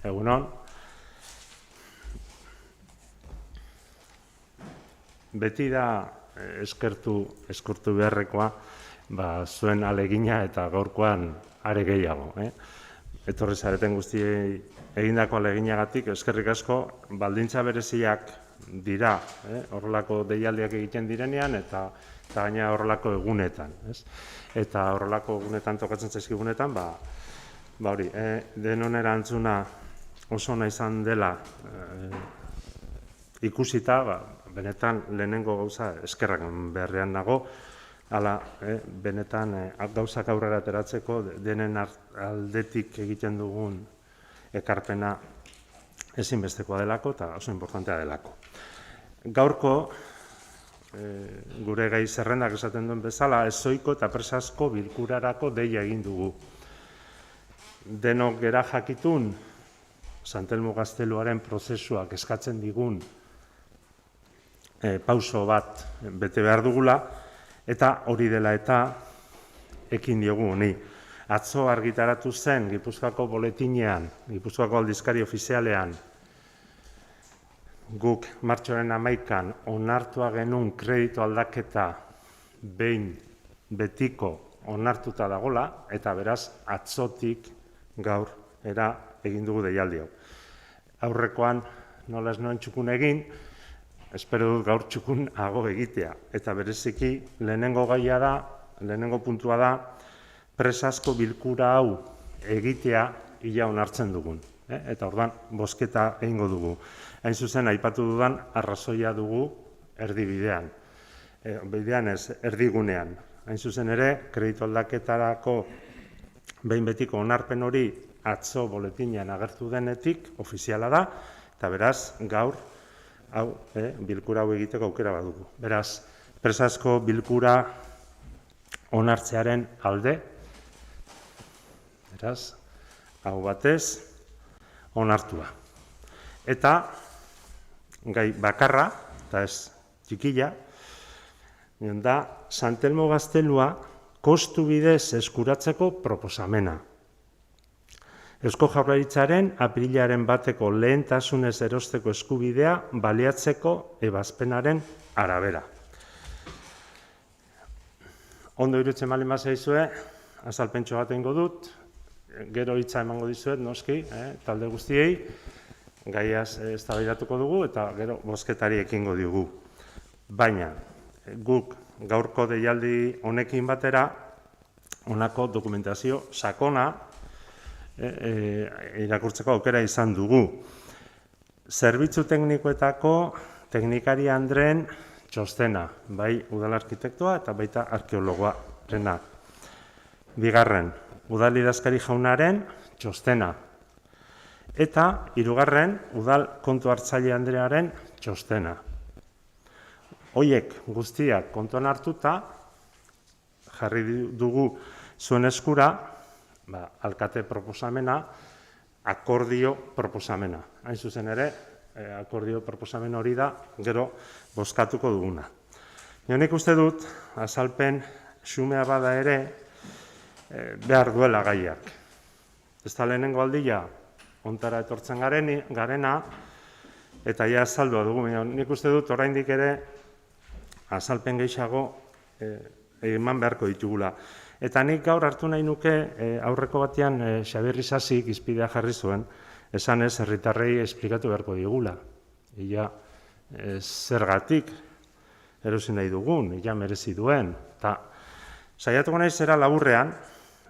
Egunon. Beti da eskurtu beharrekoa zuen alegina eta gaurkoan are gehiago. Etorri zareten guztiei egindako aleginagatik eskerrik asko, baldintza bereziak dira, horrelako deialdiak egiten direnean eta gaina horrelako egunetan. Eta horrelako egunetan tokatzen zaizkigunetan, hori, denon erantzuna oso ona izan dela ikusita, benetan lehenengo gauza eskerrak beharrean nago, hala, benetan gauzak aurrera ateratzeko denen aldetik egiten dugun ekarpena ezinbestekoa delako eta oso importantea delako. Gaurko, gure gai zerrendak esaten duen bezala, ezoiko eta presazko bilkurarako deia egin dugu. Denok gera jakitun, Sant Elmo gazteluaren prozesuak eskatzen digun pauso bat bete behar dugula, eta hori dela eta ekin diogu honi. Atzo argitaratu zen Gipuzkoako boletinean, Gipuzkoako aldizkari ofizialean, guk martxoaren 11an onartua genuen kreditu aldaketa behin betiko onartuta dagola, eta beraz atzotik gaur egin dugu deialdi hau. Aurrekoan nola ez noen txukun egin, espero dut gaur txukun hago egitea. Eta bereziki lehenengo gaia da, lehenengo puntua da, presazko bilkura hau egitea ia onartzen dugun. Eta ordan bozketa egingo dugu. Hain zuzen, aipatu dudan arrazoia dugu erdibidean. Bidean ez, erdigunean. Hain zuzen ere, kreditu aldaketarako behin betiko onarpen hori atzo boletinean agertu denetik, ofiziala da, eta beraz, gaur, bilkura hau egiteko aukera badugu. Beraz, presazko bilkura onartzearen alde, beraz, hau batez, onartua. Eta, gai bakarra, eta ez txikila, da, Sant Elmo gaztelua kostu bidez eskuratzeko proposamena. Eusko Jaurlaritzaren apirilaren 1eko lehentasunez erosteko eskubidea baliatzeko ebazpenaren arabera. Ondo irutzen baldin bazaizue, azalpentxo bat egingo dut, gero hitza emango dizuet, noski, talde guztiei, gaiaz eztabaidatuko dugu eta gero bozketari ekingo diogu. Baina, guk gaurko deialdi honekin batera, honako dokumentazio sakona irakurtzeko aukera izan dugu. Zerbitzu teknikoetako teknikari Andreen txostena, bai udal arkitektoa eta baita arkeologoarena. Bigarren, udal idazkari jaunaren txostena. Eta hirugarren, udal kontu hartzaile Andrearen txostena. Hoiek guztiak kontuan hartuta, jarri dugu zuen eskura, alkate proposamena, akordio proposamena. Hain zuzen ere, akordio proposamen hori da, gero bozkatuko duguna. Nik uste dut, azalpen xumea bada ere, behar duela gaiak. Ez da lehenengo aldia, ontara etortzen garena, eta ja azaldua dugu. Nik uste dut, oraindik ere, azalpen gehiago eman beharko ditugula. Eta nik gaur hartu nahi nuke aurreko batean Xabier Isasik izpidea jarri zuen, esan ez herritarrei esplikatu beharko digula. Ia zergatik erosi nahi dugun, ia merezi duen. Eta saiatuko nahi zera laburrean,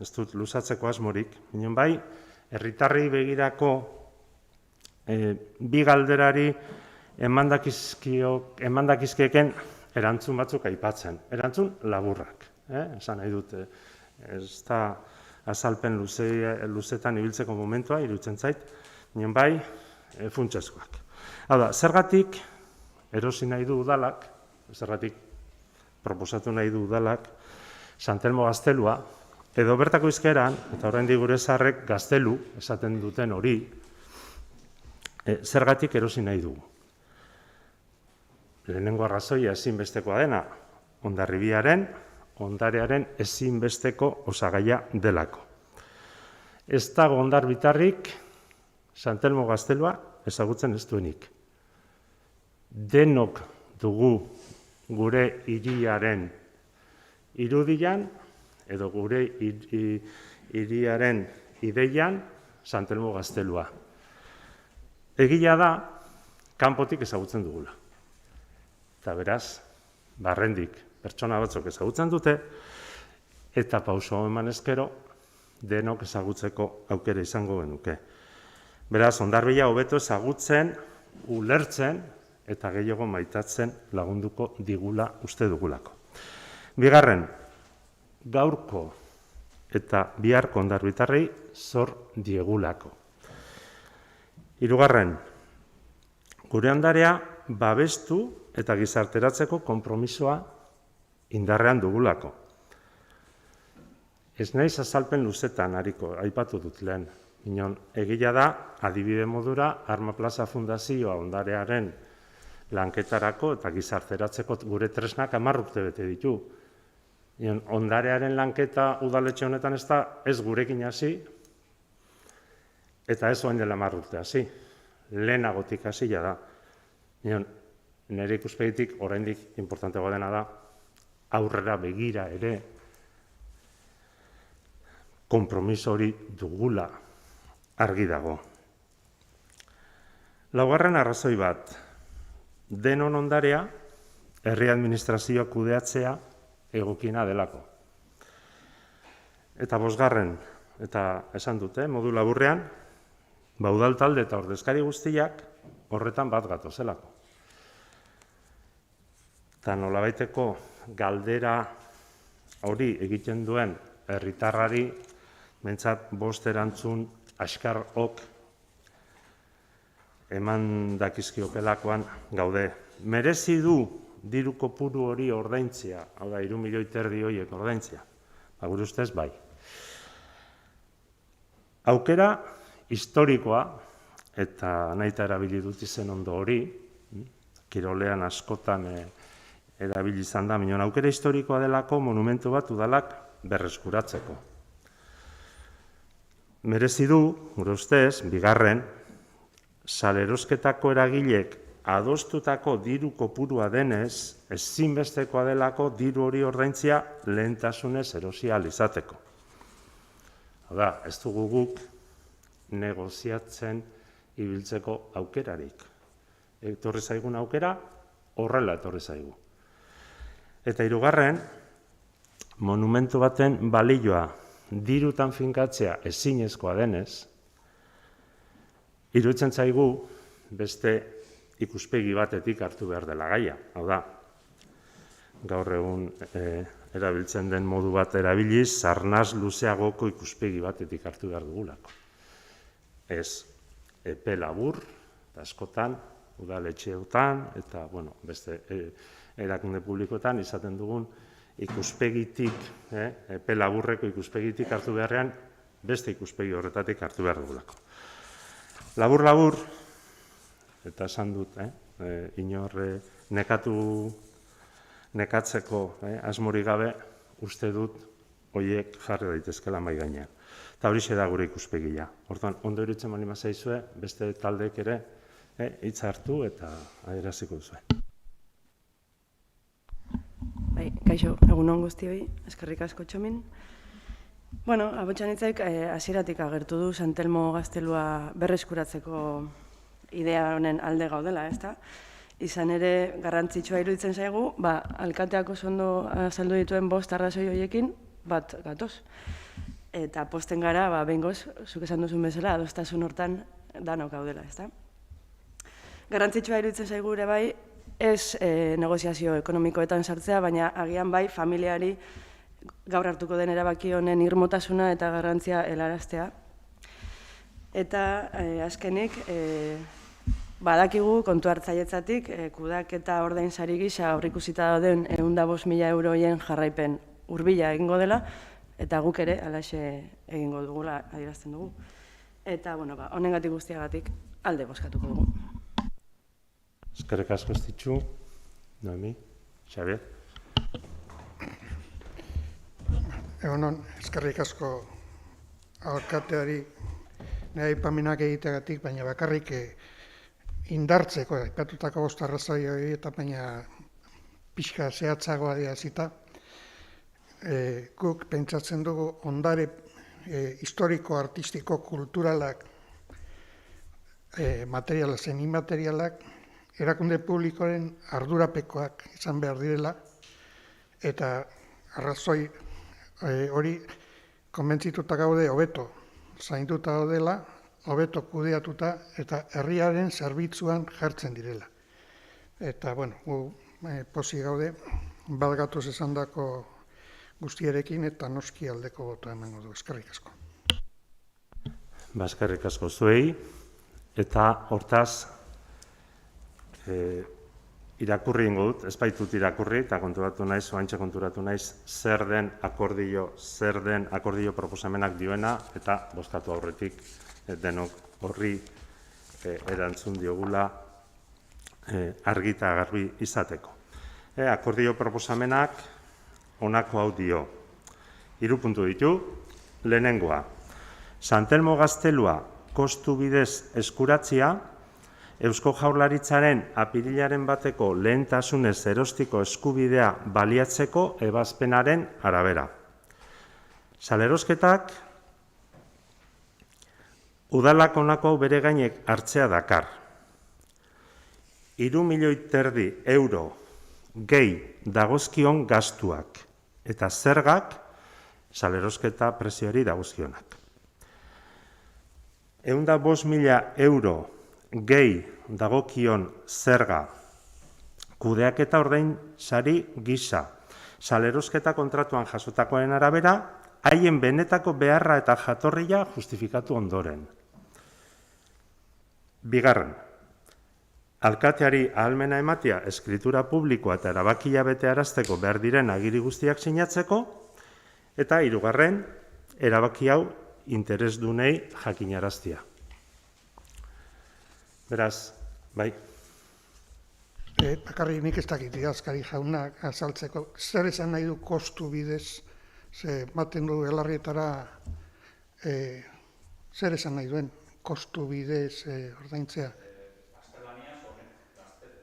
ez dut luzatzeko asmorik, ginen bai, herritarrei begirako bi galderari emandakizkieken erantzun batzuk aipatzen. Erantzun laburrak. Esan nahi dut, ez da azalpen luzetan ibiltzeko momentua, iruditzen zait, nien bai, funtsezkoak. Hau da, zergatik erosi nahi du udalak, zergatik proposatu nahi du udalak, Sant Elmo gaztelua, edo bertako izkeran, eta oraindik gure zaharrek gaztelu, esaten duten hori, zergatik erosi nahi dugu. Lehenengo arrazoia ezinbestekoa dena, Hondarribiaren, ondarearen ezinbesteko osagaia delako. Ez dago Hondarbitarrik San Telmo gaztelua ezagutzen ez duenik. Denok dugu gure hiriaren irudian, edo gure hiriaren ideian San Telmo gaztelua. Egia da, kanpotik ezagutzen dugula. Eta beraz, barrendik pertsona batzuk ezagutzen dute, eta pauso eman ezkero, denok ezagutzeko aukera izango genuke. Beraz, Hondarribia hobeto ezagutzen, ulertzen, eta gehiago maitatzen lagunduko digula uste dugulako. Bigarren, gaurko eta biharko hondarribitarrei zor diegulako. Hirugarren, gure ondarea babestu eta gizarteratzeko konpromisoa indarrean dugulako. Ez naiz azalpen luzetan ariko, aipatu dut lehen. Inon, egia da, adibide modura, Arma Plaza Fundazioa ondarearen lanketarako eta gizarteratzeko gure tresnak 10 urte bete ditu. Inon, ondarearen lanketa udaletxe honetan ez gurekin hasi, eta ez oain dela 10 urte hasi. Lehenagotik hasia da. Inon, nire ikuspegitik oraindik importanteagoa dena da, aurrera begira ere, konpromiso hori dugula argi dago. Laugarren arrazoi bat, denon ondarea, herri administrazioa kudeatzea egokiena delako. Eta bosgarren, eta esan dute, modu laburrean, udal talde eta ordezkari guztiak horretan bat gatozelako. Eta nolabaiteko galdera hori egiten duen herritarrari, behintzat 5 erantzun askarok eman dakizkiokelakoan gaude. Merezi du diru kopuru hori ordaintzea, hau da, 3,5 milioi horiek ordaintzea. Gure ustez, bai. Aukera historikoa, eta nahita erabili dut izen ondo hori, kirolean askotan erabili izan da, minon aukera historikoa delako monumentu bat udalak berreskuratzeko. Merezi du, gure ustez, bigarren, salerosketako eragilek adostutako diru kopurua denez, ezinbestekoa delako diru hori ordaintzea lehentasunez erosi ahal izateko. Hau da, ez dugu guk negoziatzen ibiltzeko aukerarik. Etorri zaigun aukera, horrela etorri zaigu. Eta hirugarren, monumentu baten balioa dirutan finkatzea ezinezkoa denez, iruditzen zaigu beste ikuspegi batetik hartu behar dela gaia. Hau da, gaur egun erabiltzen den modu bat erabiliz, sarnaz luzeagoko ikuspegi batetik hartu behar dugulako. Ez, epe labur, eta askotan, udaletxeotan, eta beste erakunde publikoetan izaten dugun ikuspegitik, epe laburreko ikuspegitik hartu beharrean, beste ikuspegi horretatik hartu behar dugulako. Labur-labur, eta esan dut, inor nekatzeko asmorik gabe, uste dut horiek jarri daitezkela mahai gainean. Eta horixe da gure ikuspegia. Orduan, ondo iruditzen bali zaizue, beste taldeek ere hitza hartu eta adieraziko duzue. Bai, kaixo, egun on guztioi, eskerrik asko Txomin. Abotxan hitzaik hasieratik agertu du San Telmo gaztelua berreskuratzeko idea honen alde gaudela, ezta? Izan ere garrantzitsua iruditzen zaigu, alkateak oso ondo azaldu dituen 5 arrazoi horiekin bat gatoz. Eta posten gara, behingoz, zuk esan duzun bezala, adostasun hortan danok gaudela, ezta? Garrantzitsua iruditzen zaigu ere bai, ez negoziazio ekonomikoetan sartzea, baina agian bai familiari gaur hartuko den erabaki honen irmotasuna eta garrantzia helaraztea. Eta azkenik, badakigu kontu hartzailetzatik, kudaketa ordainsari gisa aurreikusita dauden 105.000 euroien jarraipen hurbila egingo dela, eta guk ere halaxe egingo dugula adierazten dugu. Eta, honengatik guztiagatik alde bozkatuko dugu. Eskerrik asko estitxu, Noemi, Xabier. Egunon, eskerrik asko alkateari nire aipamenak egiteagatik, baina bakarrik indartzeko, aipatutako 5 arrazoi hori, eta baina pixka zehatzagoa adirazita, guk pentsatzen dugu ondare historiko, artistiko, kulturalak, materialak zen inmaterialak, erakunde publikoren ardurapekoak izan behar direla, eta arrazoi hori konbentzituta gaude hobeto zainduta daudela, hobeto kudeatuta eta herriaren zerbitzuan jartzen direla. Eta, bueno, gu pozik gaude, balgatuz esandako guztiarekin eta noski aldeko botoa emango du. Eskerrik asko. Eskerrik asko zuei, eta hortaz irakurri ingo dut, ez baitut irakurri, eta konturatu naiz, oantxe konturatu naiz, zer den akordio proposamenak dioena, eta bozkatu aurretik denok horri erantzun diogula argi eta garbi izateko. Akordio proposamenak honako hau dio. 3 puntu ditu, lehenengoa. San Telmo gaztelua kostu bidez eskuratzia, Eusko Jaurlaritzaren apirilaren bateko lehentasunez erostiko eskubidea baliatzeko ebazpenaren arabera. Salerosketak udalak honako hau bere gainek hartzea dakar. 3,5 milioi euro gehi dagozkion gastuak eta zergak salerosketa prezioari dagozkionak. 105.000 euro gehi dagokion zerga kudeaketa ordain sari gisa salerosketa kontratuan jasotakoen arabera, haien benetako beharra eta jatorria justifikatu ondoren. 2. Alkateari ahalmena ematea eskritura publikoa eta erabakia betearazteko behar diren agiri guztiak sinatzeko, eta 3. Erabaki hau interesdunei jakinaraztea. Beraz, bai. Bakarrik nik ez dakit idazkari jaunak azaltzeko, zer esan nahi du kostu bidez, ze baten du Belarrietara, zer esan nahi duen kostu bidez ordaintzea?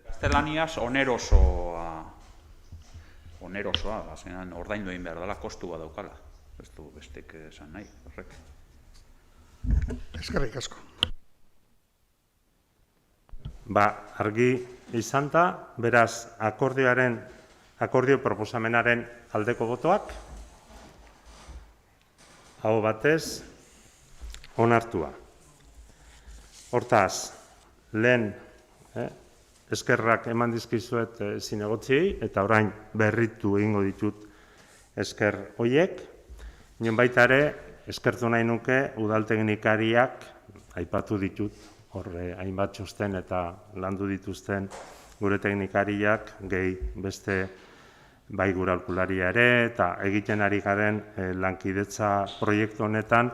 Gaztelaniaz onerosoa, bazenan ordaindu egin behar dela, kostu bat daukala. Ez du bestek esan nahi, horrek. Eskerrik asko. Argi izan da, beraz, akordio proposamenaren aldeko botoak, hau batez, onartua. Hortaz, lehen eskerrak eman dizkizuet zinegotziei, eta orain berritu egingo ditut esker hoiek. Nion baita ere, eskertu nahi nuke udalteknikariak aipatu ditut, horre hainbat txosten eta landu dituzten gure teknikariak, gehi beste bai gure aholkularia ere, eta egiten ari garen lankidetza proiektu honetan,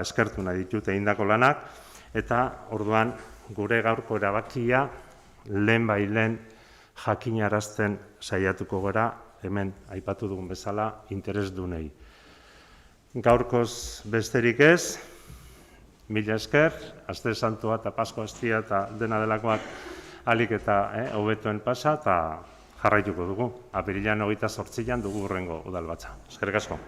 eskertu nahi ditut egindako lanak, eta orduan gure gaurko erabakia lehen bailen jakinarazten saiatuko gara, hemen aipatu dugun bezala, interesdunei. Gaurkoz besterik ez, mila esker, Aste Santua eta Pasko Astia eta dena delakoak alik eta hobetoen pasa, eta jarraituko dugu. Apirilean 28an dugu hurrengo udalbatza. Eskerrik asko.